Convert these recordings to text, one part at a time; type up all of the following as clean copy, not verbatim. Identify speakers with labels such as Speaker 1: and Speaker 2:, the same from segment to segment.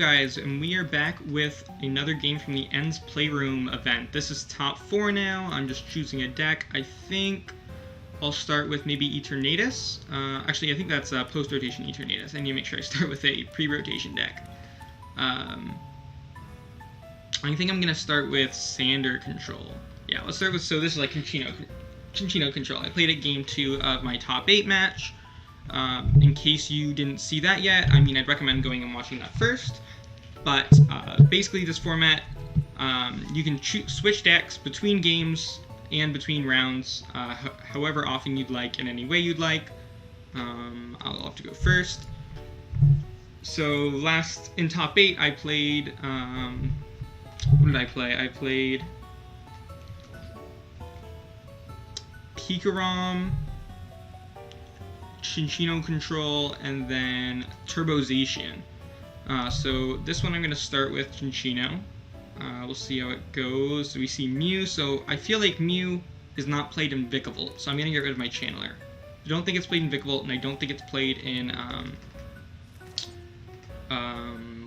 Speaker 1: guys, and we are back with another game from the Ends Playroom event. This is top 4 now. I'm just choosing a deck. I think I'll start with maybe Eternatus. Actually, I think that's post-rotation Eternatus. I need to make sure I start with a pre-rotation deck. I think I'm going to start with Sander Control. Yeah, let's start with, so this is like Cinccino Control. I played at game 2 of my top 8 match. In case you didn't see that yet, I mean, I'd recommend going and watching that first. But basically, this format, you can switch decks between games and between rounds, however often you'd like, in any way you'd like. I'll have to go first. So in top 8, I played. What did I play? I played Pikarom, Cinccino Control, and then Turbozation. So this one I'm going to start with Cinccino. We'll see how it goes. So we see Mew, so I feel like Mew is not played in Vikavolt, so I'm going to get rid of my Channeler. I don't think it's played in Vikavolt, and I don't think it's played in,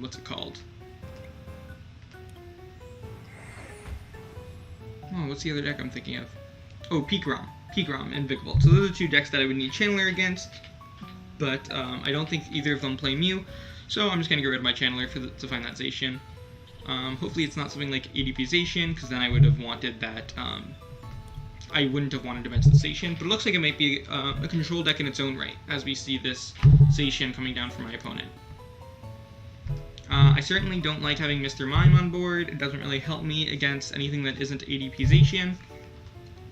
Speaker 1: what's it called? Oh, what's the other deck I'm thinking of? Oh, Pikarom and Vikavolt. So those are 2 decks that I would need Channeler against, but I don't think either of them play Mew, so I'm just going to get rid of my Channeler to find that Zacian. Hopefully it's not something like ADP Zacian, because then I would have wanted that, I wouldn't have wanted Dimensional Zacian, but it looks like it might be a control deck in its own right, as we see this Zacian coming down from my opponent. I certainly don't like having Mr. Mime on board. It doesn't really help me against anything that isn't ADP Zacian.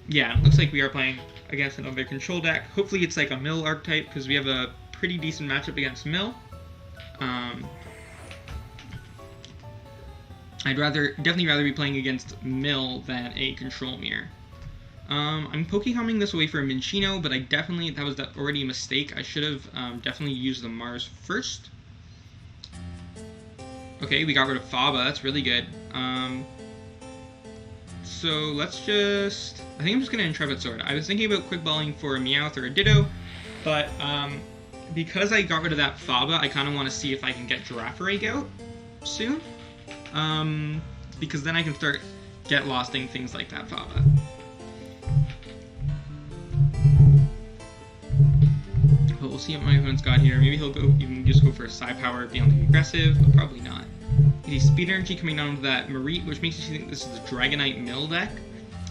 Speaker 1: Yeah, it looks like we are playing against another control deck. Hopefully it's like a Mill archetype, because we have a pretty decent matchup against Mill. I'd definitely rather be playing against Mill than a Control Mirror. I'm Pokehomming this away for a Minccino, but that was already a mistake. I should have definitely used the Mars first. Okay, we got rid of Faba, that's really good. So let's just... I think I'm just going to Intrepid Sword. I was thinking about Quick Balling for a Meowth or a Ditto, but because I got rid of that Faba, I kind of want to see if I can get Girafarig out soon. Because then I can start Get Losting things like that Faba. But we'll see what my opponent's got here. Maybe he'll just go for a Psy Power, be able to be aggressive, but probably not. You see Speed Energy coming down to that Mareep, which makes you think this is a Dragonite Mill deck.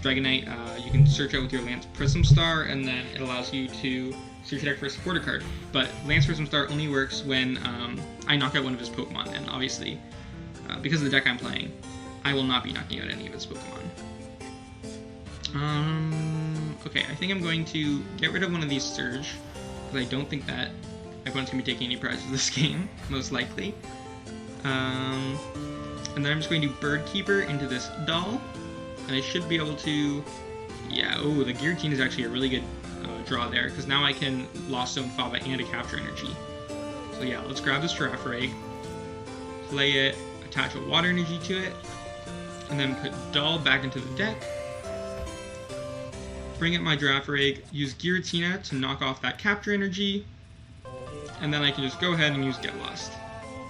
Speaker 1: Dragonite, you can search out with your Lance Prism Star, and then it allows you to search your deck for a supporter card. But Lance Prism Star only works when I knock out one of his Pokemon, and obviously, because of the deck I'm playing, I will not be knocking out any of his Pokemon. Okay, I think I'm going to get rid of one of these Surge, because I don't think that my opponent's going to be taking any prizes this game, most likely. And then I'm just going to Bird Keeper into this Doll, and I should be able to, yeah, oh, the Guillotine is actually a really good draw there, because now I can Lost Zone Faba and a Capture Energy. So yeah, let's grab this Girafarig, play it, attach a Water Energy to it, and then put Doll back into the deck, bring up my Girafarig, use Giratina to knock off that Capture Energy, and then I can just go ahead and use Get Lost.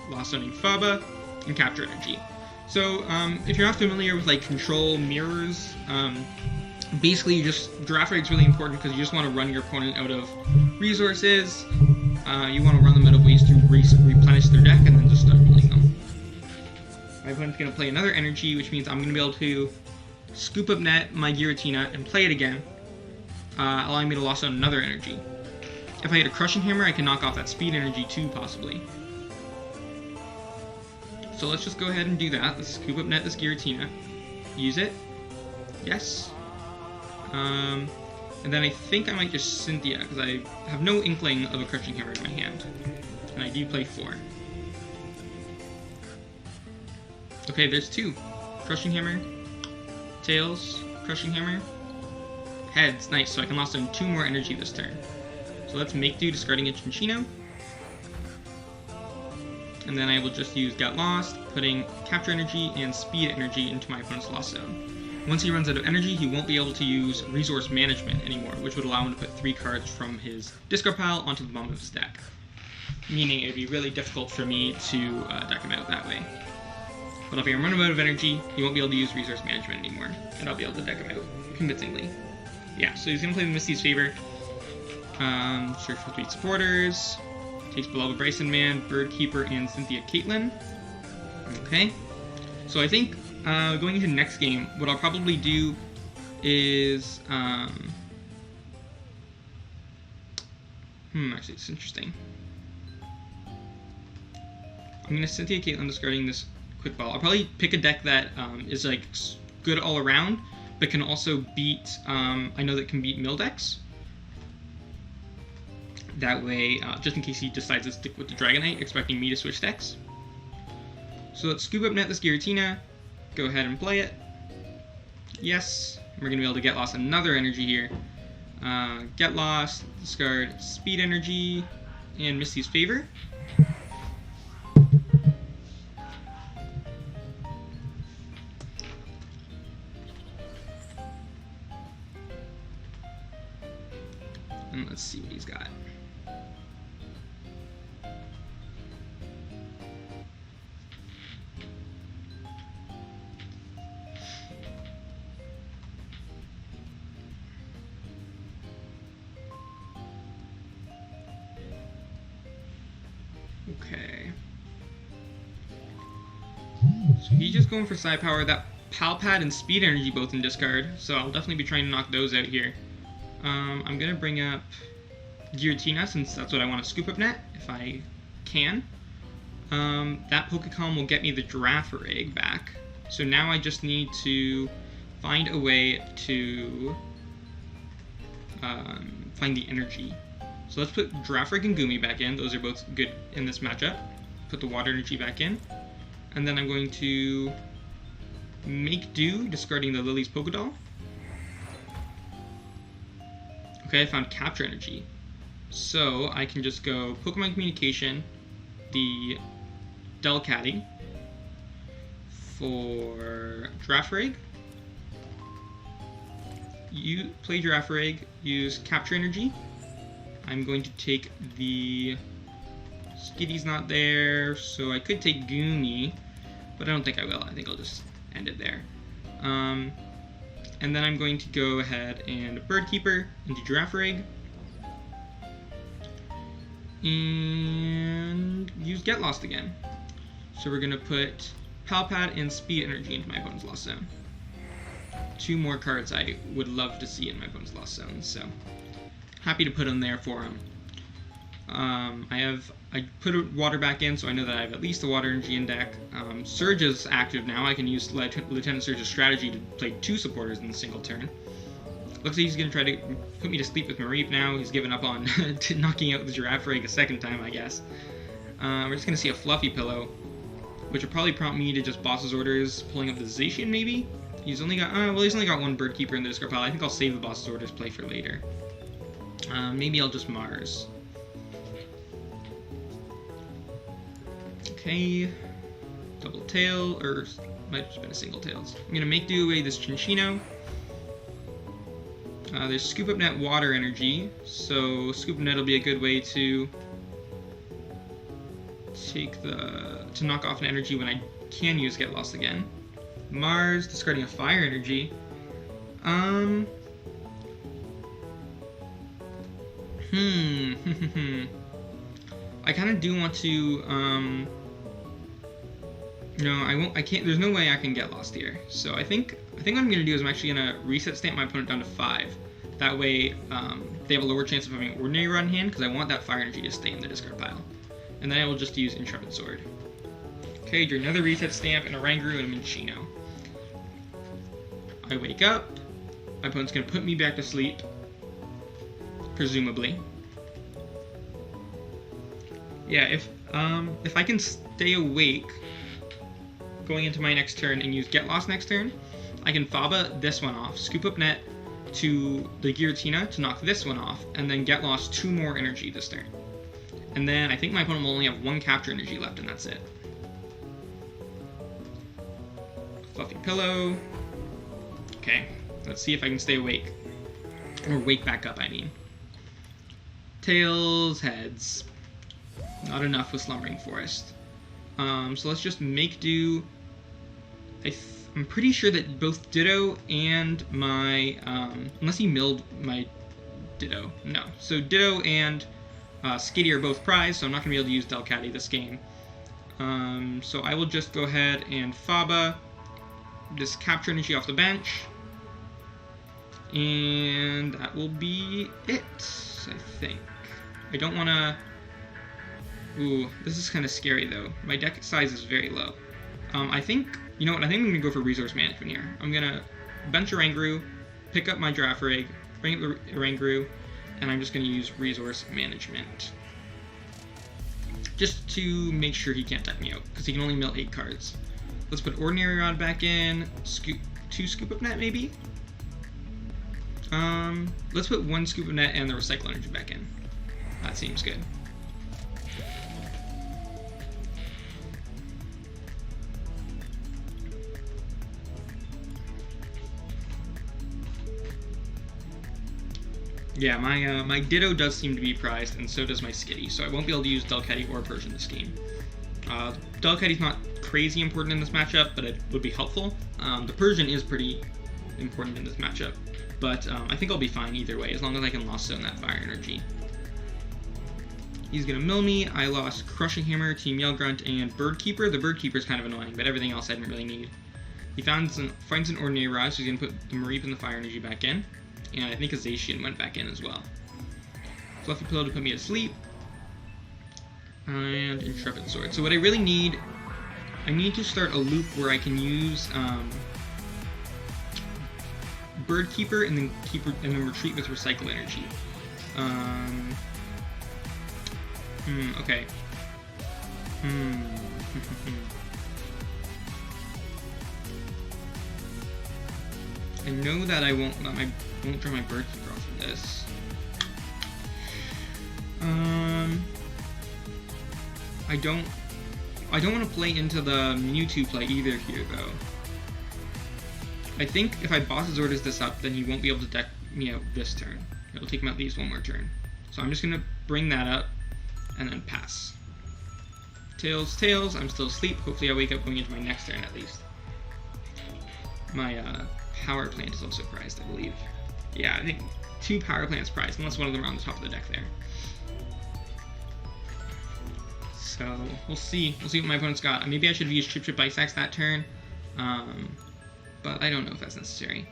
Speaker 1: Lost Zoning Faba, and Capture Energy. So, if you're not familiar with, like, control mirrors, basically Girafarig's really important because you just want to run your opponent out of resources, you want to run them out of ways to replenish their deck, and then just start milling them. My opponent's going to play another energy, which means I'm going to be able to scoop up net my Giratina and play it again, allowing me to Lost Zone another energy. If I hit a Crushing Hammer, I can knock off that Speed Energy too, possibly. So let's just go ahead and do that. Let's scoop up net this Giratina. Use it. Yes. And then I think I might just Cynthia, because I have no inkling of a Crushing Hammer in my hand. And I do play 4. Okay, there's 2. Crushing Hammer. Tails. Crushing Hammer. Heads. Nice, so I can Lost on 2 more energy this turn. So let's make do, discarding a Cinccino. And then I will just use Get Lost, putting Capture Energy and Speed Energy into my opponent's Lost Zone. Once he runs out of energy, he won't be able to use Resource Management anymore, which would allow him to put 3 cards from his discard pile onto the bottom of his deck. meaning it would be really difficult for me to deck him out that way. But if I run out of energy, he won't be able to use resource management anymore, and I'll be able to deck him out convincingly. Yeah, so he's going to play the Misty's Favor. Search for 3 supporters. Takes Beloved Bryson Man, Bird Keeper, and Cynthia Caitlin. Okay. So I think going into the next game, what I'll probably do is... actually, it's interesting. I'm going to Cynthia Caitlin discarding this Quick Ball. I'll probably pick a deck that is like good all around, but can also beat, I know that can beat mill decks. That way, just in case he decides to stick with the Dragonite, expecting me to switch decks. So let's scoop up net this Giratina, go ahead and play it. Yes, we're going to be able to get lost another energy here. Get lost, discard Speed Energy, and Misty's Favor. And let's see what he's got. Okay. So he's just going for Psi Power. That Pal Pad and Speed Energy both in discard, so I'll definitely be trying to knock those out here. I'm going to bring up Giratina, since that's what I want to scoop up net, if I can. That Pokecalm will get me the Girafarig back. So now I just need to find a way to find the energy. So let's put Girafarig and Goomy back in. Those are both good in this matchup. Put the Water Energy back in. And then I'm going to make do, discarding the Lily's Pokédoll. Okay, I found Capture Energy. So I can just go Pokemon Communication, the Delcatty, for Girafarig. You play Girafarig, use Capture Energy. I'm going to take the Skitty's not there, so I could take Goomy, but I don't think I will. I think I'll just end it there. And then I'm going to go ahead and Bird Keeper into Girafarig. And use Get Lost again. So we're going to put Pal Pad and Speed Energy into my opponent's Lost Zone. 2 more cards I would love to see in my opponent's Lost Zone, so happy to put them there for him. I put water back in, so I know that I have at least the Water Energy in deck. Surge is active now. I can use Lieutenant Surge's strategy to play 2 supporters in a single turn. Looks like he's going to try to put me to sleep with Mareep now. He's given up on knocking out the Girafarig a second time, I guess. We're just going to see a Fluffy Pillow, which will probably prompt me to just Boss's Orders, pulling up the Zacian maybe? He's only got, well, he's only got 1 Bird Keeper in the discard pile. I think I'll save the Boss's Orders play for later. Maybe I'll just Mars. Okay, double tail, or might have just been a single tails. I'm gonna make do away this Chinchino. There's Scoop Up Net Water Energy, so Scoop Up Net will be a good way to knock off an energy when I can use Get Lost again. Mars, discarding a Fire Energy. I kind of do want to, no, I can't, there's no way I can Get Lost here. So I think what I'm going to do is I'm actually going to reset stamp my opponent down to 5. That way, they have a lower chance of having an Ordinary Rod in hand, because I want that Fire Energy to stay in the discard pile. And then I will just use Intrepid Sword. Okay, do another reset stamp, and a Rangaroo and a Minccino. I wake up, my opponent's going to put me back to sleep, presumably. Yeah, if I can stay awake going into my next turn and use Get Lost next turn, I can Faba this one off, Scoop Up Net to the Giratina to knock this one off, and then Get Lost 2 more energy this turn. And then I think my opponent will only have 1 Capture Energy left, and that's it. Fluffy Pillow. Okay, let's see if I can stay awake. Or wake back up, I mean. Tails, heads. Not enough with Slumbering Forest. So let's just make do. I'm pretty sure that both Ditto and my, unless he milled my Ditto, no. So Ditto and Skitty are both prized, so I'm not going to be able to use Delcatty this game. So I will just go ahead and Faba this Capture Energy off the bench, and that will be it, I think. I don't want to... Ooh, this is kind of scary though. My deck size is very low. I think, you know what, I think I'm going to go for Resource Management here. I'm going to bench Oranguru, pick up my Draft Rig, bring up the Oranguru, and I'm just going to use Resource Management. Just to make sure he can't deck me out, because he can only mill 8 cards. Let's put Ordinary Rod back in, 2 Scoop Up Net maybe? Let's put 1 Scoop Up Net and the Recycle Energy back in. That seems good. Yeah, my Ditto does seem to be prized, and so does my Skitty, so I won't be able to use Delcatty or Persian this game. Delcatty's not crazy important in this matchup, but it would be helpful. The Persian is pretty important in this matchup, but I think I'll be fine either way, as long as I can Lost Zone that Fire Energy. He's going to mill me. I lost Crushing Hammer, Team Yell Grunt, and Bird Keeper. The Bird Keeper is kind of annoying, but everything else I didn't really need. He finds an Ordinary Rod, so he's going to put the Mareep and the Fire Energy back in. And I think a Zacian went back in as well. Fluffy Pillow to put me to sleep. And Intrepid Sword. So what I really need, I need to start a loop where I can use Bird Keeper and then retreat with Recycle Energy. Okay. I know that I won't draw my Bird Keeper off of this. I don't want to play into the Mewtwo play either here though. I think if I Boss's Orders this up, then he won't be able to deck me out this turn. It'll take him at least one more turn. So I'm just gonna bring that up and then pass. Tails, tails, I'm still asleep. Hopefully I wake up going into my next turn at least. My power plant is also prized, I believe. Yeah, I think 2 power plants prized, unless one of them are on the top of the deck there. So we'll see. We'll see what my opponent's got. Maybe I should have used Chip Ice Axe that turn, but I don't know if that's necessary.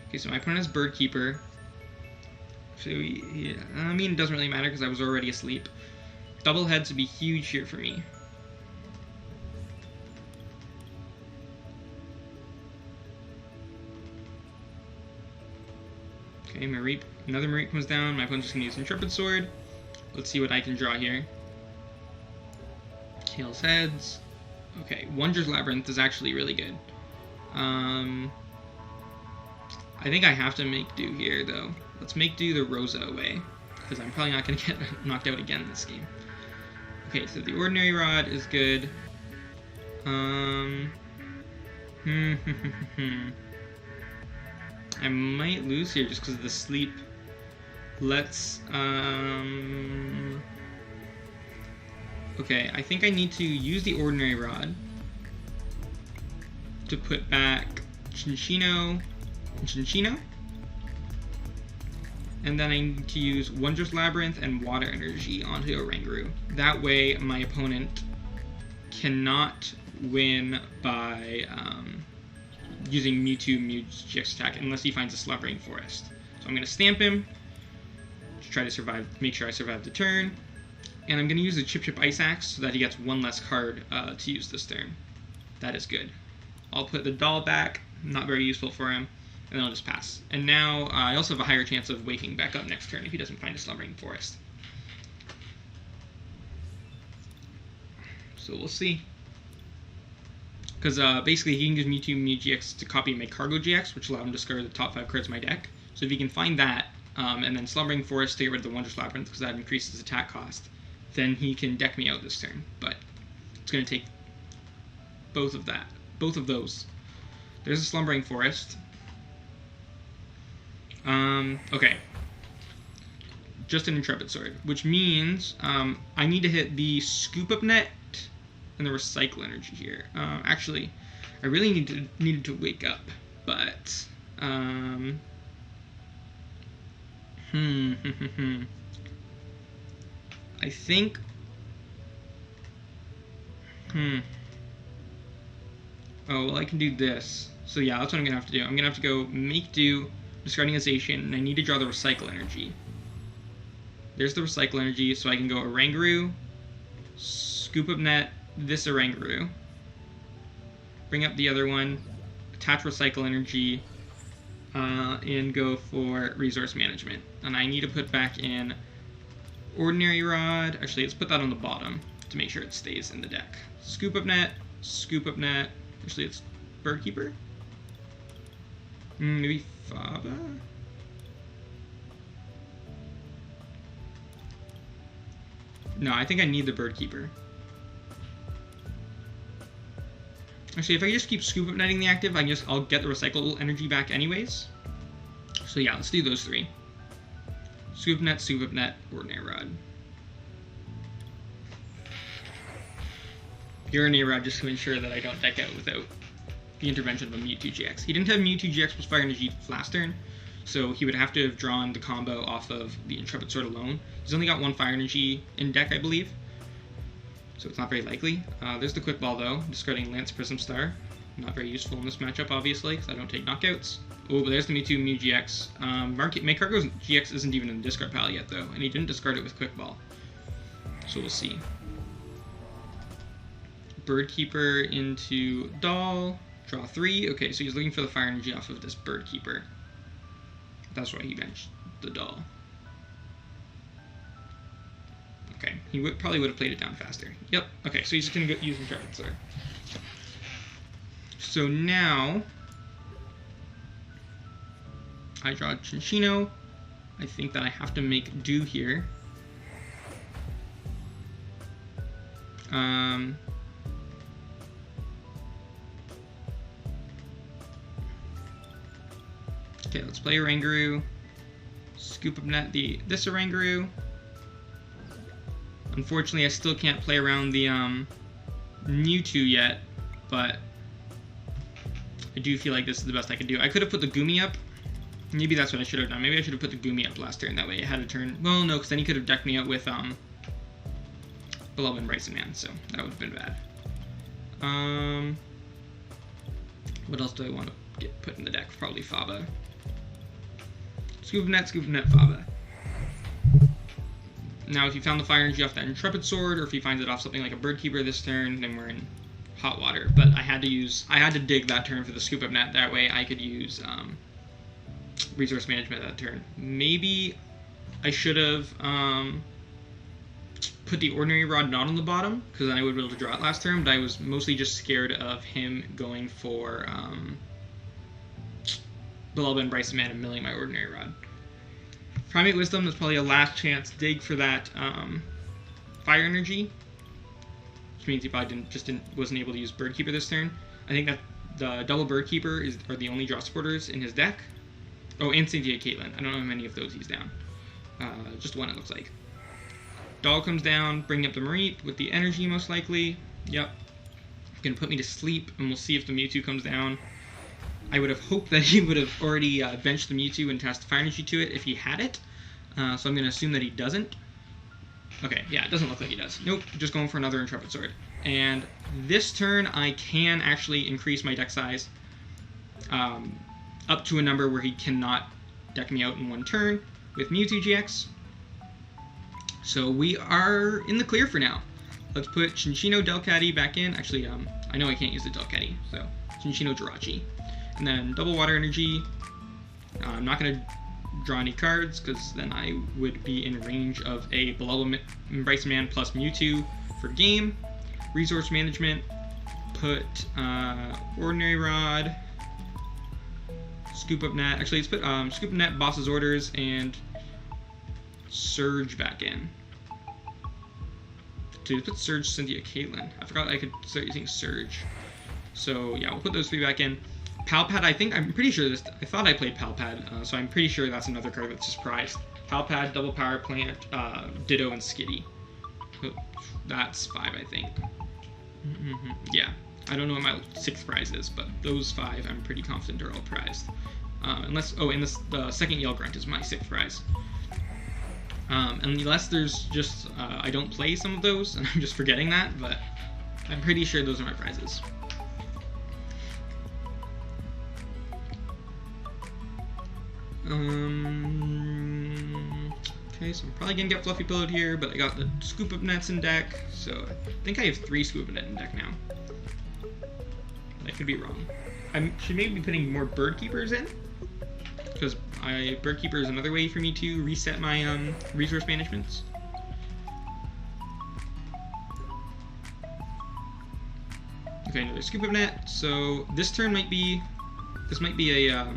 Speaker 1: Okay, so my opponent has Bird Keeper. So yeah, I mean it doesn't really matter because I was already asleep. Double heads would be huge here for me. Okay, Mareep. Another Mareep comes down. My opponent's just gonna use Intrepid Sword. Let's see what I can draw here. Tails Heads. Okay, Wondrous Labyrinth is actually really good. I think I have to make do here, though. Let's make do the Rosa away, because I'm probably not going to get knocked out again in this game. Okay, so the Ordinary Rod is good. I might lose here just because of the sleep. Let's, okay, I think I need to use the Ordinary Rod to put back Chinchino and Chinchino. And then I need to use Wondrous Labyrinth and Water Energy onto Oranguru. That way my opponent cannot win by using Mewtwo GX attack unless he finds a Slumbering Forest. So I'm going to stamp him to try to survive, make sure I survive the turn. And I'm going to use the Chip Ice Axe so that he gets 1 less card to use this turn. That is good. I'll put the doll back, not very useful for him, and then I'll just pass. And now I also have a higher chance of waking back up next turn if he doesn't find a Slumbering Forest. So we'll see. Because basically he can use Mewtwo GX to copy and make Cargo GX, which allow him to discard the top 5 cards of my deck. So if he can find that, and then Slumbering Forest to get rid of the Wondrous Labyrinth because that increases his attack cost, then he can deck me out this turn. But it's going to take both of those. There's a Slumbering Forest. Okay. just an Intrepid Sword, which means I need to hit the Scoop Up Net and the Recycle Energy here. Actually, I really needed to wake up, but I think oh, well, I can do this. So yeah, that's what I'm gonna have to do. I'm gonna have to go make do, discarding a Zacian, and I need to draw the Recycle Energy. There's the Recycle Energy, so I can go Oranguru, Scoop Up Net, this Oranguru, bring up the other one, attach Recycle Energy, and go for Resource Management. And I need to put back in Ordinary Rod. Actually, let's put that on the bottom to make sure it stays in the deck. Scoop Up Net, Scoop Up Net. Actually, it's Birdkeeper. Maybe Faba? No, I think I need the Birdkeeper. Actually, if I just keep Scoop Up Netting the active, I'll get the Recycle Energy back anyways. So yeah, let's do those three. Scoop Up Net, Ordinary Rod. Ordinary Rod just to ensure that I don't deck out without the intervention of a Mewtwo GX. He didn't have Mewtwo GX plus Fire Energy last turn, so he would have to have drawn the combo off of the Intrepid Sword alone. He's only got one Fire Energy in deck, I believe, so it's not very likely. There's the Quick Ball, though, discarding Lance Prism Star. Not very useful in this matchup, obviously, because I don't take knockouts. Oh, but there's the Mewtwo Mew GX. Maycargo's GX isn't even in the discard pile yet, though, and he didn't discard it with Quick Ball. So we'll see. Birdkeeper into Doll. Draw 3. Okay, so he's looking for the Fire Energy off of this Birdkeeper. That's why he benched the Doll. Okay, he probably would have played it down faster. Yep, okay, so he's just going to use Intrepid Sword. So now, I draw Chinchino. I think that I have to make do here. Okay, let's play Oranguru. Scoop Up Net this Oranguru. Unfortunately, I still can't play around the Mewtwo yet, but I do feel like this is the best I could do. I could have put the Gumi up. Maybe that's what I should have done. Maybe I should have put the Gumi up last turn. That way it had a turn. Well, no, because then he could have decked me out with Beloved Bryson Man, so that would have been bad. What else do I want to get put in the deck? Probably Faba. Scoop Up Net, Faba. Now, if he found the Fire Energy off that Intrepid Sword, or if he finds it off something like a Birdkeeper this turn, then we're in hot water. But I had to dig that turn for the Scoop Up Net. That way I could use Resource Management that turn. Maybe I should have put the Ordinary Rod not on the bottom, because then I would be able to draw it last turn, but I was mostly just scared of him going for Beloved Bryson Man and milling my Ordinary Rod. Primate Wisdom, that's probably a last chance dig for that Fire Energy, which means he probably wasn't able to use Birdkeeper this turn. I think that the double Birdkeeper are the only draw supporters in his deck. Oh, and Cynthia Caitlin. I don't know how many of those he's down. Just one, it looks like. Doll comes down, bringing up the Mareep with the energy, most likely. Yep. Gonna put me to sleep, and we'll see if the Mewtwo comes down. I would have hoped that he would have already benched the Mewtwo and cast Fire Energy to it if he had it. So I'm going to assume that he doesn't. Okay, yeah, it doesn't look like he does. Nope, just going for another Intrepid Sword. And this turn, I can actually increase my deck size up to a number where he cannot deck me out in one turn with Mewtwo GX. So we are in the clear for now. Let's put Chinchino Delcatty back in. Actually, I know I can't use the Delcatty, so Chinchino Jirachi. And then double Water Energy. I'm not going to draw any cards, because then I would be in range of a Beloved Bryson Man plus Mewtwo for game. Resource Management. Put Ordinary Rod. Scoop Up Net. Actually, let's put Scoop Up Net, Boss's Orders, and Surge back in. Dude, put Surge Cynthia Caitlin. I forgot I could start using Surge. So yeah, we'll put those three back in. Palpad, I'm pretty sure this, I thought I played Palpad, so I'm pretty sure that's another card that's just prized. Palpad, Double Power Plant, Ditto, and Skitty. That's 5, I think. Yeah, I don't know what my 6th prize is, but those 5 I'm pretty confident are all prized. Unless, and the second Yell Grunt is my 6th prize. Unless there's just, I don't play some of those, and I'm just forgetting that, but I'm pretty sure those are my prizes. Okay, so I'm probably gonna get Fluffy Pillowed here, but I got the Scoop Up Nets in deck, so I think I have 3 Scoop Up Net in deck now. I could be wrong. I should maybe be putting more Bird Keepers in, because Bird Keeper is another way for me to reset my resource managements. Okay, another Scoop Up Net. So this turn might be a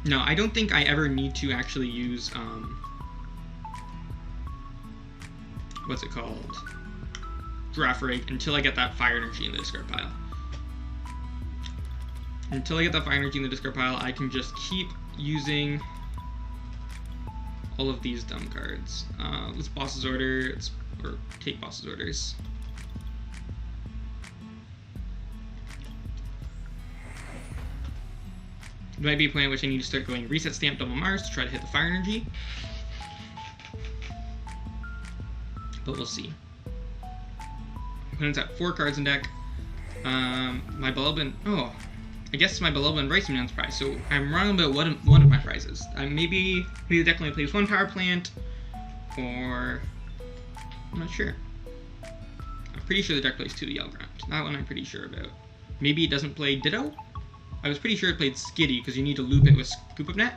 Speaker 1: no, I don't think I ever need to actually use what's it called? Draft Rake until I get that Fire Energy in the discard pile. Until I get that Fire Energy in the discard pile, I can just keep using all of these dumb cards. Let's Boss's Order, or take Boss's Orders. There might be a point in which I need to start going Reset Stamp Double Mars to try to hit the Fire Energy. But we'll see. Opponent's at 4 cards in deck. My beloved, I guess my beloved Bryson Man's prize. So I'm wrong about one of my prizes. Maybe the deck only plays 1 Power Plant, or I'm not sure. I'm pretty sure the deck plays 2 Yell Grunt. That one I'm pretty sure about. Maybe it doesn't play Ditto. I was pretty sure it played Skitty because you need to loop it with Scoop Up Net.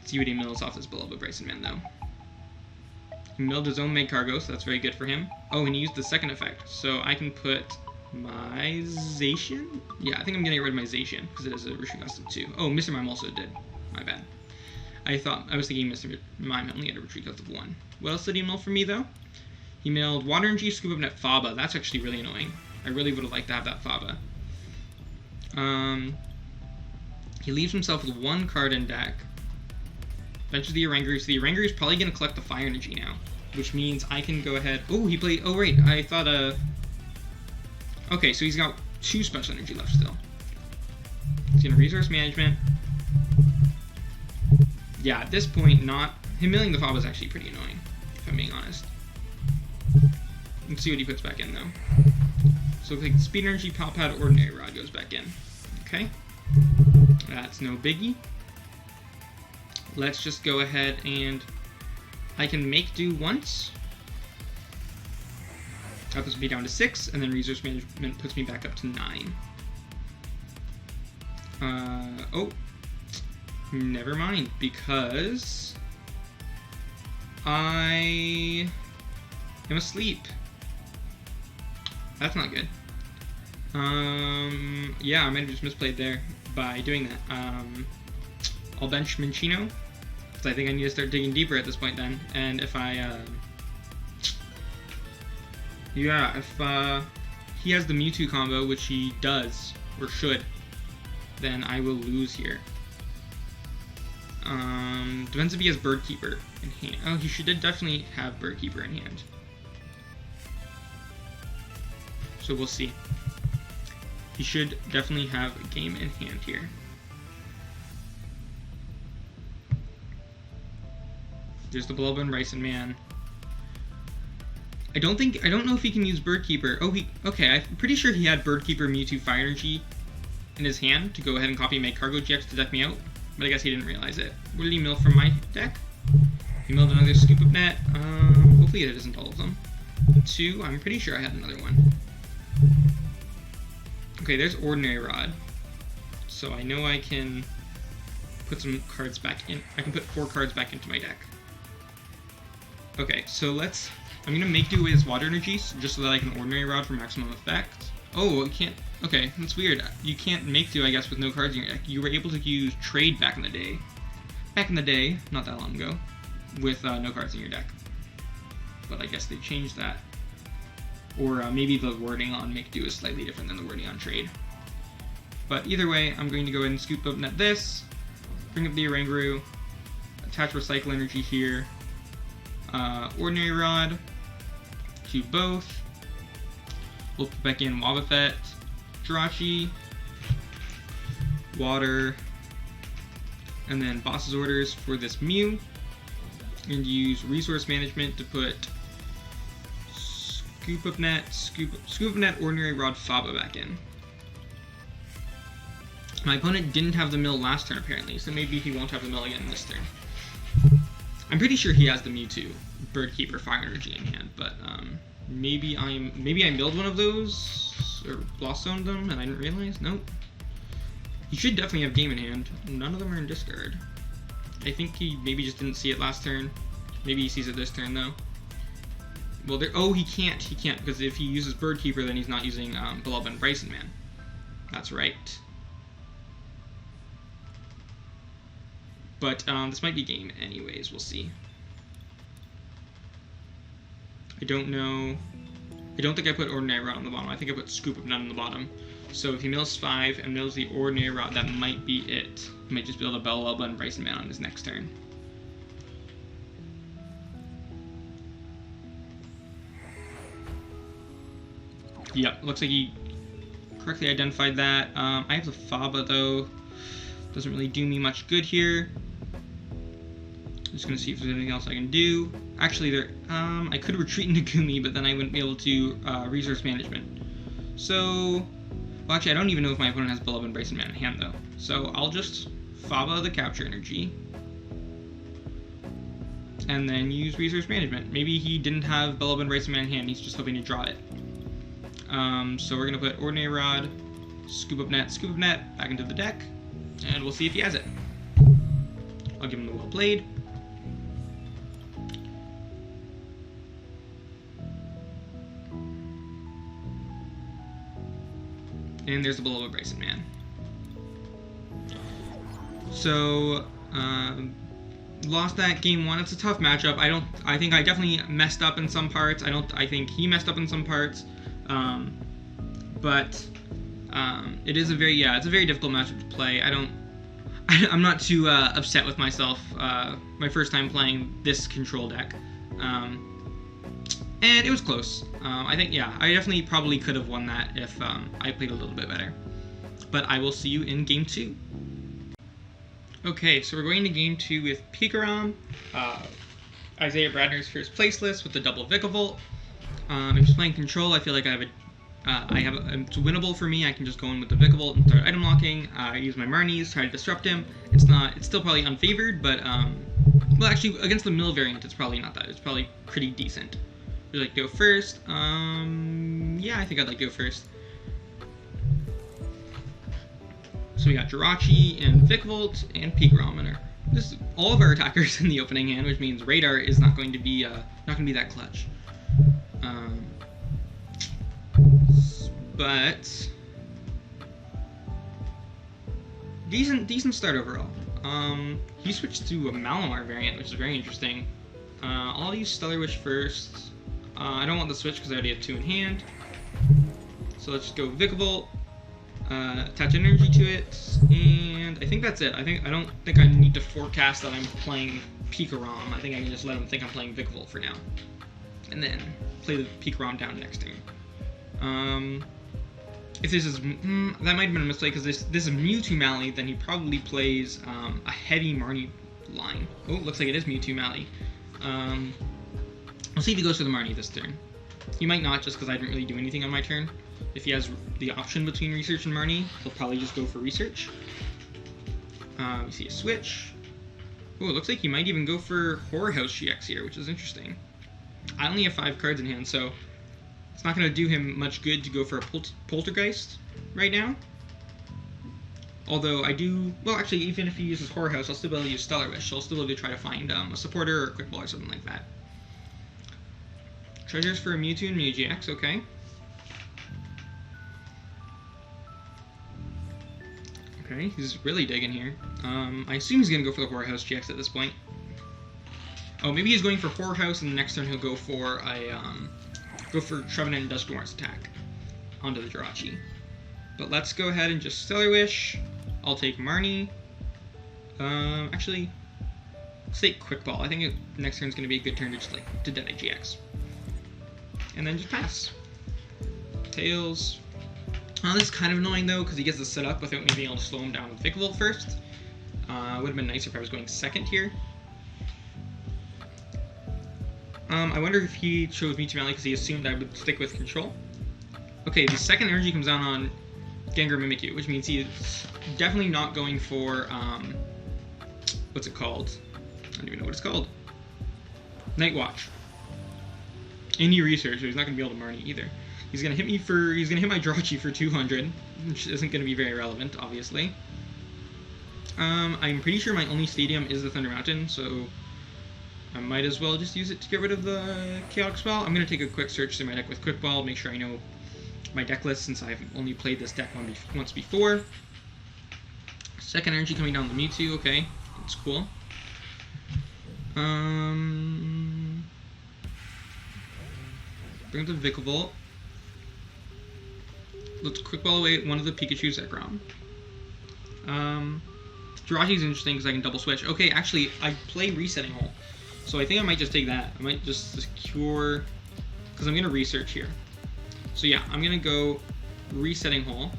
Speaker 1: Let's see what he mills off this beloved Bryson Man though. He milled his own Meg Cargo, so that's very good for him. Oh, and he used the second effect, so I can put my Zacian? Yeah, I think I'm gonna get rid of my Zacian because it is a retreat cost of 2. Oh, Mr. Mime also did. My bad. I was thinking Mr. Mime only had a retreat cost of 1. What else did he mill for me though? He milled Water Energy, Scoop Up Net, Faba. That's actually really annoying. I really would have liked to have that Faba. He leaves himself with 1 card in deck. Benches the Oranguru. So the Oranguru is probably going to collect the Fire Energy now, which means I can go ahead. Oh, he played. Oh, right. I thought. Okay, so he's got 2 Special Energy left still. He's going to Resource Management. Yeah, at this point, him milling the Faba is actually pretty annoying, if I'm being honest. Let's see what he puts back in though. So like Speed Energy, Palpad, Ordinary Rod goes back in. Okay, that's no biggie. Let's just go ahead and I can make do once. That puts me down to 6, and then Resource Management puts me back up to 9. Oh, never mind, because I am asleep. That's not good. Yeah, I might have just misplayed there by doing that. I'll bench Minccino, because I think I need to start digging deeper at this point then. And if I, yeah, if he has the Mewtwo combo, which he does, or should, then I will lose here. Depends if he has Bird Keeper in hand. Oh, he should definitely have Bird Keeper in hand. So we'll see. He should definitely have a game in hand here. There's the Bulba and Bryson Man. I don't know if he can use Bird Keeper. Oh, okay, I'm pretty sure he had Bird Keeper, Mewtwo, Fire Energy in his hand to go ahead and copy my Cargo GX to deck me out, but I guess he didn't realize it. What did he mill from my deck? He milled another Scoop Up Net. Hopefully that isn't all of them. 2, I'm pretty sure I had another one. Okay, there's Ordinary Rod. So I know I can put some cards back in. I can put 4 cards back into my deck. Okay, so I'm gonna make do with his Water Energies just so that I can Ordinary Rod for maximum effect. Oh, I can't. Okay, that's weird. You can't make do, I guess, with no cards in your deck. You were able to use Trade back in the day. Back in the day, not that long ago, with no cards in your deck. But I guess they changed that. Or maybe the wording on make do is slightly different than the wording on trade. But either way, I'm going to go ahead and scoop up net this, bring up the Oranguru, attach recycle energy here, ordinary rod to both. We'll put back in Wobbuffet, Jirachi, water, and then boss's orders for this Mew, and use resource management to put scoop up net, ordinary rod, Faba back in. My opponent didn't have the mill last turn apparently, so maybe he won't have the mill again this turn. I'm pretty sure he has the Mewtwo, Birdkeeper, Fire Energy in hand, but maybe I milled one of those or lost zoned them and I didn't realize. Nope. He should definitely have game in hand. None of them are in discard. I think he maybe just didn't see it last turn. Maybe he sees it this turn though. Well, he can't because if he uses Birdkeeper, then he's not using Beloved Bryson Man. That's right. But this might be game anyways, we'll see. I don't know. I don't think I put Ordinary Rod on the bottom. I think I put Scoop of None on the bottom. So if he mills 5 and mills the Ordinary Rod, that might be it. He might just be able to Bellelba and Bryson Man on his next turn. Yep, looks like he correctly identified that. I have the Faba though. Doesn't really do me much good here. Just gonna see if there's anything else I can do. Actually, I could retreat into Gumi, but then I wouldn't be able to resource management. So, well, actually, I don't even know if my opponent has Beloved Bryson Man in hand though. So I'll just Faba the capture energy, and then use resource management. Maybe he didn't have Beloved Bryson Man in hand. He's just hoping to draw it. So we're gonna put Ordinary Rod, Scoop Up Net back into the deck, and we'll see if he has it. I'll give him the Well Played. And there's the Beloved Bryson Man. So, lost that game 1. It's a tough matchup. I think I definitely messed up in some parts. I think he messed up in some parts. But it is it's a very difficult matchup to play. I'm not too upset with myself. My first time playing this control deck. And it was close. I think, I definitely probably could have won that if I played a little bit better. But I will see you in Game 2. Okay, so we're going to Game 2 with Pikarom, Isaiah Bradner's first place list with the double Vikavolt. If he's playing control, I feel like it's winnable for me. I can just go in with the Vikavolt and start item locking. I use my Marnies, try to disrupt him. It's still probably unfavored, but, well, actually, against the mill variant, it's probably not that. It's probably pretty decent. Would you like to go first? Yeah, I think I'd like to go first. So we got Jirachi and Vikavolt and Pikarom. All of our attackers in the opening hand, which means Radar is not going to be that clutch. But decent start overall. He switched to a Malamar variant, which is very interesting. I'll use Stellar Wish first. I don't want the switch because I already have 2 in hand. So let's just go Vikavolt, attach energy to it, and I think that's it. I don't think I need to forecast that I'm playing Pikarom. I think I can just let him think I'm playing Vikavolt for now, and then play the Pikarom down next turn. If this is that might have been a mistake because this is Mewtwo Mally, then he probably plays a heavy Marnie line. Oh, looks like it is Mewtwo Mally. We'll see if he goes for the Marnie this turn. He might not, just because I didn't really do anything on my turn. If he has the option between Research and Marnie, he'll probably just go for Research. We see a switch. Oh, it looks like he might even go for Horror House GX here, which is interesting. I only have 5 cards in hand, so it's not going to do him much good to go for a Poltergeist right now. Although I do... Well, actually, even if he uses Horror House, I'll still be able to use Stellar Wish. I'll still be able to try to find a supporter or a Quick Ball or something like that. Treasures for a Mewtwo and Mew GX, okay. Okay, he's really digging here. I assume he's going to go for the Horror House GX at this point. Oh, maybe he's going for Horror House, and the next turn he'll go for a go for Trevenant and Duskdwarf's attack onto the Jirachi. But let's go ahead and just Stellar Wish. I'll take Marnie. Actually, let's take Quick Ball. I think next turn's going to be a good turn to just to detonate GX. And then just pass. Tails. This is kind of annoying though, because he gets to set up without me being able to slow him down with Vikavolt first. Would have been nicer if I was going second here. I wonder if he chose me to Mally because he assumed I would stick with control. Okay, the second energy comes down on Gengar Mimikyu, which means he's definitely not going for, what's it called? I don't even know what it's called. Night Watch. Any research, so he's not going to be able to Marnie either. He's going to hit my Jirachi for 200, which isn't going to be very relevant, obviously. I'm pretty sure my only stadium is the Thunder Mountain, so I might as well just use it to get rid of the Chaotic Spell. I'm going to take a quick search through my deck with Quick Ball, make sure I know my deck list since I've only played this deck once before. Second energy coming down the Mewtwo, okay, that's cool. Bring up the Vikavolt. Let's Quick Ball away one of the Pikachu's Zekrom. Jirachi's interesting because I can double switch. Okay, actually, I play Resetting Hole, so I think I might just take that. I might just secure, because I'm going to research here. So yeah, I'm going to go Resetting Hole.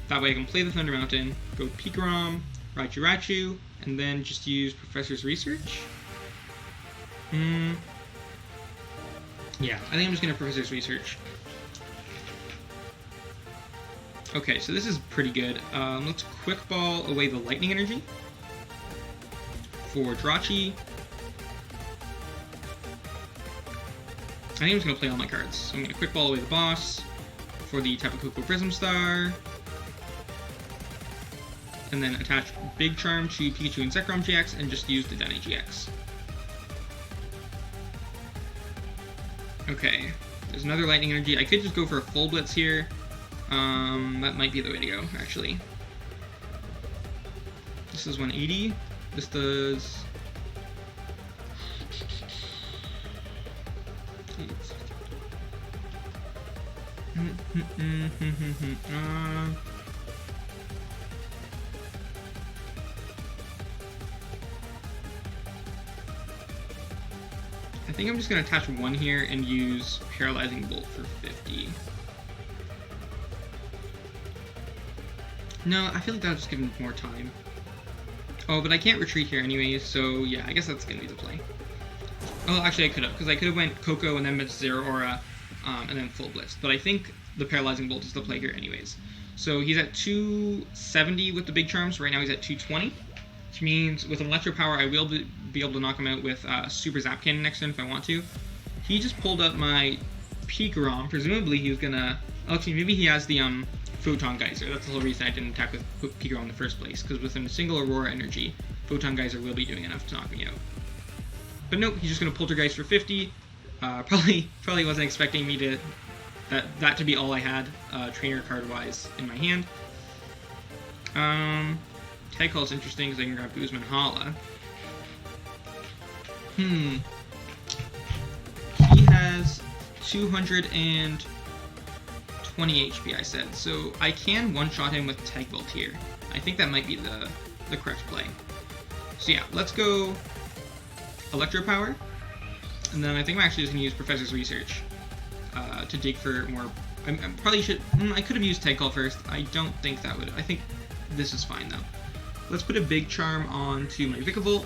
Speaker 1: That way I can play the Thunder Mountain, go Pikarom, Raichu, and then just use Professor's Research. Yeah, I think I'm just going to Professor's Research. Okay, so this is pretty good. Let's Quick Ball away the Lightning Energy for Jirachi. I think I'm just going to play all my cards. So I'm going to Quick Ball away the boss for the Tapu Koko Prism Star. And then attach Big Charm to Pikachu and Zekrom GX and just use the Dene GX. Okay, there's another Lightning Energy. I could just go for a Full Blitz here. That might be the way to go, actually. This is 180. This does... I think I'm just going to attach one here and use Paralyzing Bolt for 50. No, I feel like that'll just give him more time. Oh, but I can't retreat here anyways, so yeah, I guess that's going to be the play. Oh, actually I could have, because I could have went Coco and then Zero Aura, and then Full Blitz. But I think the Paralyzing Bolt is the play here anyways. So he's at 270 with the Big Charms, right now he's at 220. Which means with Electro Power I will be able to knock him out with Super Zap Cannon next turn if I want to. He just pulled up my Pikarom, presumably he was going to... Actually, maybe he has the Photon Geyser. That's the whole reason I didn't attack with Pikarom in the first place, because within a single Aurora energy, Photon Geyser will be doing enough to knock me out. But nope, he's just going to Poltergeist for 50. Probably wasn't expecting me to that to be all I had trainer card wise in my hand. Tag Call is interesting because I can grab Guzman Hala. He has 220 HP, I said, so I can one-shot him with Tag Bolt here. I think that might be the correct play. So yeah, let's go Electro Power, and then I think I'm actually just going to use Professor's Research to dig for more. I probably should. I could have used Tag Call first. I don't think that would. I think this is fine though. Let's put a Big Charm onto my Vikavolt.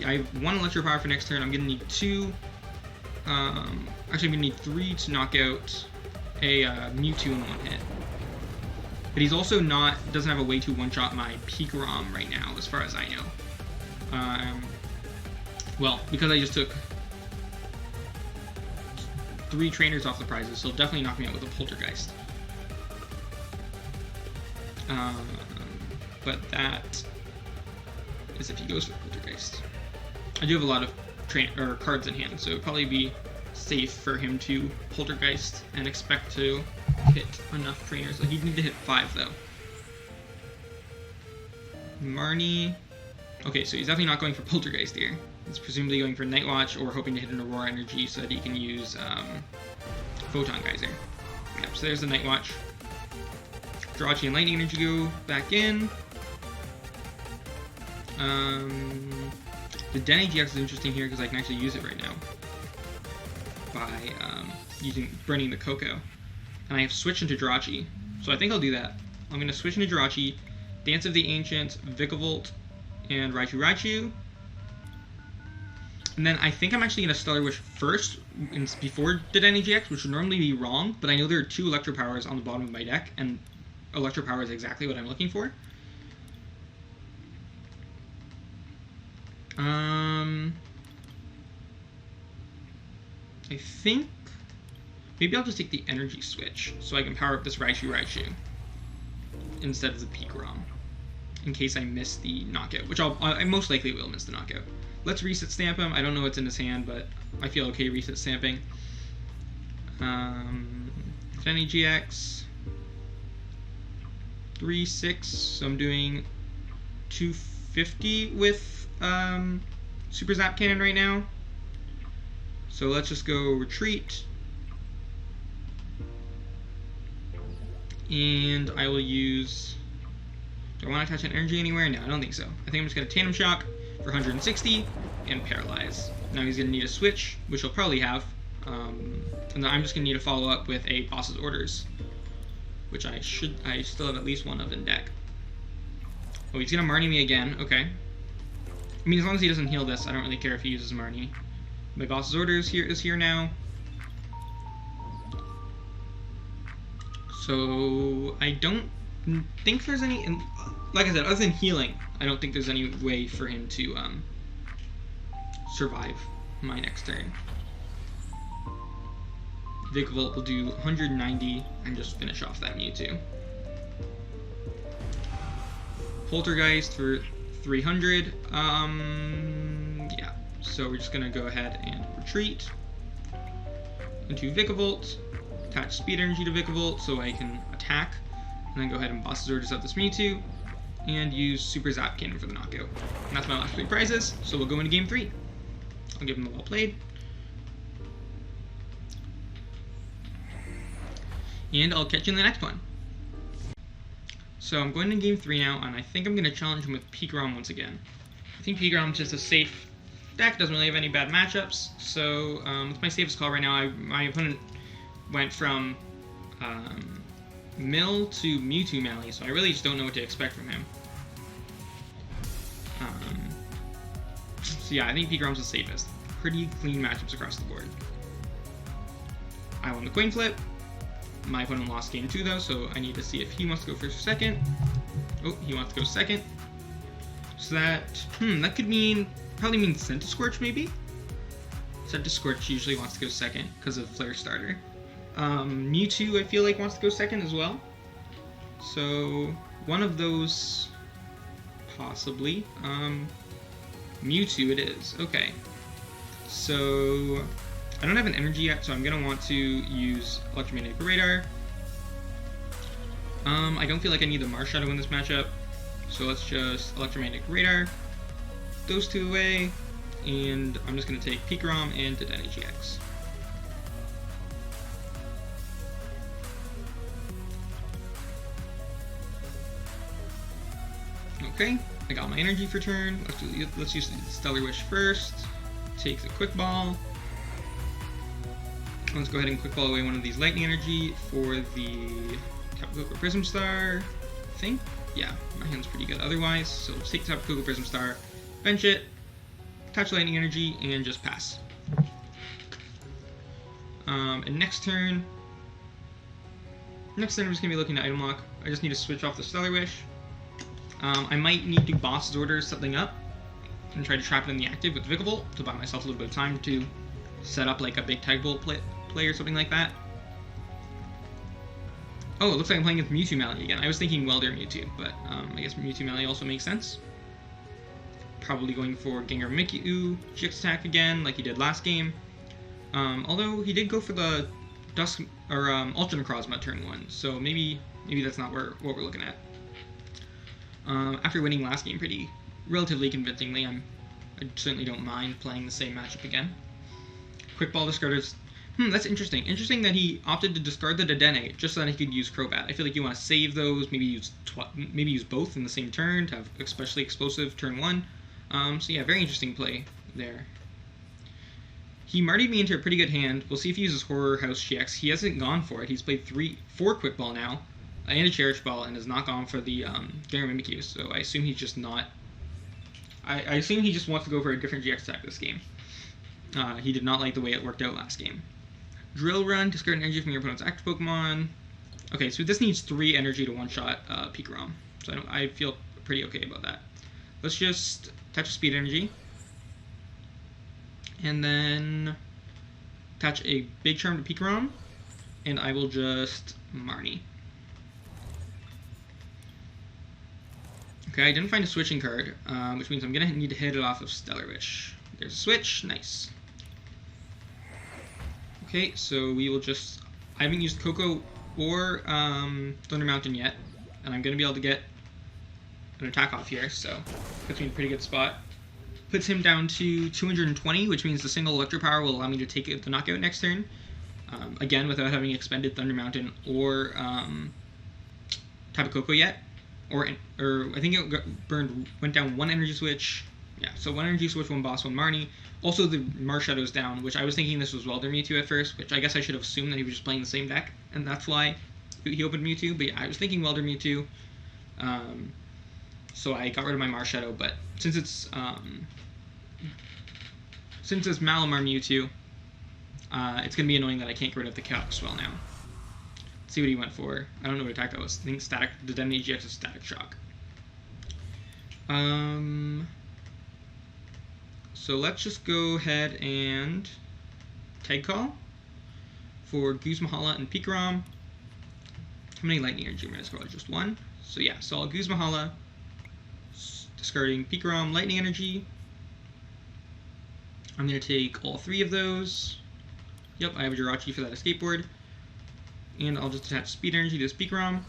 Speaker 1: I have one Electro Power for next turn. I'm going to need two. Actually, I'm going to need three to knock out a Mewtwo in one hit. But he's also doesn't have a way to one-shot my Pikarom right now, as far as I know. Well, because I just took 3 trainers off the prizes, so he'll definitely knock me out with a Poltergeist. But that is if he goes for Poltergeist. I do have a lot of cards in hand, so it would probably be safe for him to Poltergeist and expect to hit enough trainers. Like, he'd need to hit 5 though. Marnie. Okay, so he's definitely not going for Poltergeist here. He's presumably going for Night Watch or hoping to hit an Aurora energy so that he can use Photon Geyser. Yep, so there's the Night Watch. Jirachi and Lightning Energy go back in. The DAA GX is interesting here because I can actually use it right now by burning the Cocoa. And I have switched into Jirachi, so I think I'll do that. I'm going to switch into Jirachi, Dance of the Ancients, Vikavolt, and Raichu. And then I think I'm actually going to Stellar Wish first before the DAA GX, which would normally be wrong, but I know there are 2 Electro Powers on the bottom of my deck, and Electro Power is exactly what I'm looking for. I think maybe I'll just take the energy switch so I can power up this Raichu instead of the Peak ROM in case I miss the knockout, which I most likely will miss the knockout. Let's reset stamp him. I don't know what's in his hand, but I feel okay reset stamping. Denny GX 3-6, so I'm doing 250 with Super Zap Cannon right now. So let's just go retreat. And I will use... Do I want to attach an energy anywhere? No, I don't think so. I think I'm just going to Tandem Shock for 160 and Paralyze. Now he's going to need a switch, which he'll probably have. And then I'm just going to need to follow up with a Boss's Orders, which I still have at least one of in deck. Oh, he's going to Marnie me again. Okay. I mean, as long as he doesn't heal this, I don't really care if he uses Marnie. My Boss's Orders is here now. So I don't think there's any, like I said, other than healing, I don't think there's any way for him to survive my next turn. Vikavolt will do 190 and just finish off that Mewtwo. Poltergeist for 300. Yeah. So we're just gonna go ahead and retreat into Vikavolt, attach Speed Energy to Vikavolt so I can attack, and then go ahead and Boss's Orders up this Mewtwo, and use Super Zap Cannon for the knockout. And that's my last 3 prizes, so we'll go into Game 3. I'll give him the well played. And I'll catch you in the next one. So I'm going to Game 3 now, and I think I'm going to challenge him with Peak ROM once again. I think Peak ROM is just a safe deck, doesn't really have any bad matchups, so it's my safest call right now. My opponent went from Mill to Mewtwo Melee, so I really just don't know what to expect from him. So yeah, I think Peak ROM's the safest. Pretty clean matchups across the board. I won the coin flip. My opponent lost game 2 though, so I need to see if he wants to go first or second. Oh, he wants to go second. So that could probably mean Centiskorch maybe? Centiskorch usually wants to go second because of Flare Starter. Mewtwo I feel like wants to go second as well. So one of those possibly. Mewtwo it is. Okay. So I don't have an energy yet, so I'm going to want to use Electromagnetic Radar. I don't feel like I need the Marsha to win this matchup, so let's just Electromagnetic Radar those 2 away, and I'm just going to take Peak ROM and Dedenne GX. Okay, I got my energy for turn. Let's use the Stellar Wish first. Take the Quick Ball. Let's go ahead and Quick Ball away one of these Lightning Energy for the Tapu Koko Prism Star. I think? Yeah, my hand's pretty good otherwise. So let's take Tapu Koko Prism Star, bench it, attach Lightning Energy, and just pass. And next turn we're just going to be looking at Item Lock. I just need to switch off the Stellar Wish. I might need to Boss's Order something up and try to trap it in the active with Vikavolt to buy myself a little bit of time to set up like a big Tag Bolt play or something like that. Oh, it looks like I'm playing with Mewtwo Melee again. I was thinking Welder Mewtwo, but I guess Mewtwo Melee also makes sense. Probably going for Gengar Mimikyu GX attack again, like he did last game. Although he did go for the Dusk or Ultra Necrozma turn 1, so maybe that's not what we're looking at. After winning last game relatively convincingly, I'm I certainly don't mind playing the same matchup again. Quick ball discarders. That's interesting. Interesting that he opted to discard the DAA just so that he could use Crobat. I feel like you want to save those, maybe use both in the same turn to have especially explosive turn 1. So yeah, very interesting play there. He martied me into a pretty good hand. We'll see if he uses Horror House GX. He hasn't gone for it. He's played 4 Quick Ball now, and a Cherish Ball, and has not gone for the Gengar Mimikyu. So I assume he's just not... I assume he just wants to go for a different GX attack this game. He did not like the way it worked out last game. Drill Run, discard energy from your opponent's active Pokemon. Okay, so this needs 3 energy to one-shot Pikarom. So I feel pretty okay about that. Let's just attach a Speed Energy. And then attach a Big Charm to Pikarom. And I will just Marnie. Okay, I didn't find a switching card, which means I'm going to need to hit it off of Stellar Wish. There's a switch. Nice. Okay, so we will just... I haven't used Coco or Thunder Mountain yet, and I'm going to be able to get an attack off here, so puts me in a pretty good spot. Puts him down to 220, which means the single Electro Power will allow me to take the knockout next turn. Again, without having expended Thunder Mountain or Tapu Koko yet. Or I think it went down 1 energy switch. Yeah, so 1 energy switch, 1 boss, 1 Marnie. Also, the Marshadow's down, which I was thinking this was Welder Mewtwo at first, which I guess I should have assumed that he was just playing the same deck, and that's why he opened Mewtwo. But yeah, I was thinking Welder Mewtwo, so I got rid of my Marshadow. But since it's Malamar Mewtwo, it's gonna be annoying that I can't get rid of the Chaotic Swell now. Let's see what he went for. I don't know what attack that was. I think Static. The Demon GX is Static Shock. So let's just go ahead and Tag Call for Goose Mahala and Pikarom. How many Lightning Energy am I discarding? Just 1. So yeah, so I'll Goose Mahala, discarding Pikarom Lightning Energy. I'm going to take all 3 of those. Yep, I have a Jirachi for that escape board. And I'll just attach Speed Energy to this Pikarom.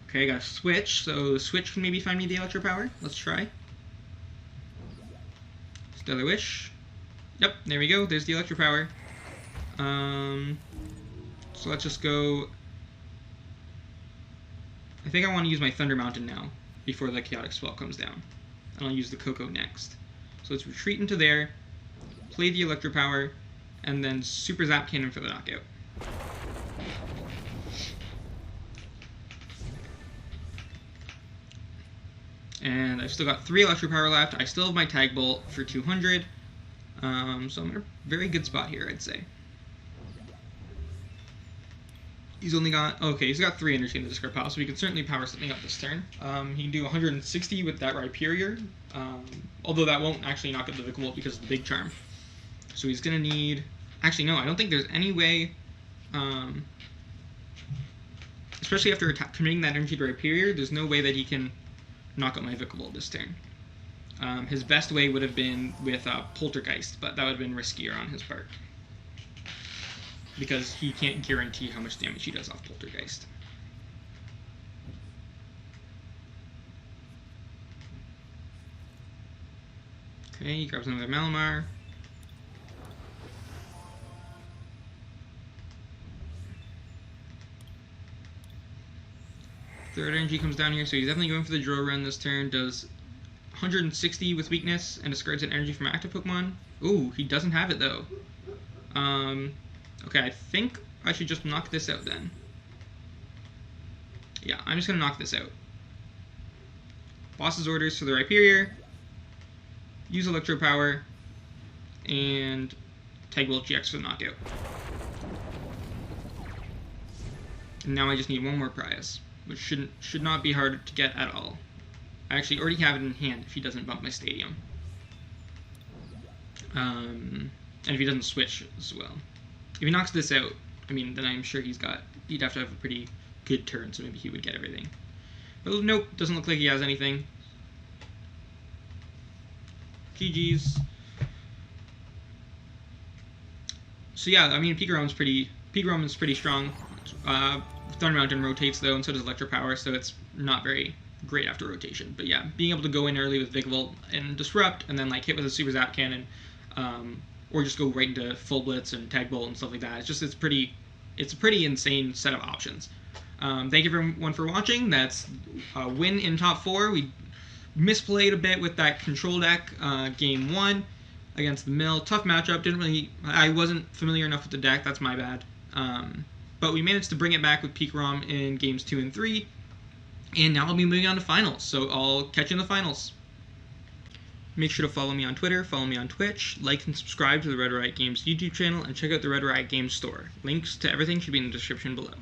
Speaker 1: Okay, I got a switch, so the switch can maybe find me the Electro Power. Let's try. Stellar Wish. Yep, there we go. There's the Electro Power. So let's just go... I think I want to use my Thunder Mountain now, before the Chaotic Swell comes down. And I'll use the Coco next. So let's retreat into there, play the Electro Power, and then Super Zap Cannon for the knockout. And I've still got 3 Electro Power left. I still have my Tag Bolt for 200. So I'm in a very good spot here, I'd say. He's only got... Okay, he's got 3 energy in the discard pile, so he can certainly power something up this turn. He can do 160 with that Rhyperior. Although that won't actually knock out the Vikavolt because of the Big Charm. So he's going to need... Actually, no, I don't think there's any way... especially after committing that energy to Rhyperior, there's no way that he can knock out my Vikavolt this turn. His best way would have been with Poltergeist, but that would have been riskier on his part. Because he can't guarantee how much damage he does off Poltergeist. Okay, he grabs another Malamar. Third energy comes down here, so he's definitely going for the Drill Run this turn. Does 160 with weakness and discards an energy from active Pokemon. Ooh, he doesn't have it though. Okay, I think I should just knock this out then. Yeah, I'm just gonna knock this out. Boss's orders for the Rhyperior. Use Electro Power. And Tag Bolt GX for the knockout. And now I just need 1 more prize, which should not be hard to get at all. I actually already have it in hand if he doesn't bump my Stadium. And if he doesn't switch as well. If he knocks this out, I mean, then I'm sure he'd have to have a pretty good turn, so maybe he would get everything. But nope, doesn't look like he has anything. GG's. So yeah, I mean, Pikarom is pretty strong. Thunder Mountain rotates though, and so does Electro Power, so it's not very great after rotation. But yeah, being able to go in early with Vikavolt and Disrupt, and then like hit with a Super Zap Cannon, or just go right into Full Blitz and Tag Bolt and stuff like that. It's a pretty insane set of options. Thank you everyone for watching. That's a win in top 4. We misplayed a bit with that control deck game 1 against the Mill. Tough matchup. I wasn't familiar enough with the deck. That's my bad. But we managed to bring it back with Peak ROM in games 2 and 3. And now I'll be moving on to finals. So I'll catch you in the finals. Make sure to follow me on Twitter, follow me on Twitch, like and subscribe to the Red Riot Games YouTube channel, and check out the Red Riot Games store. Links to everything should be in the description below.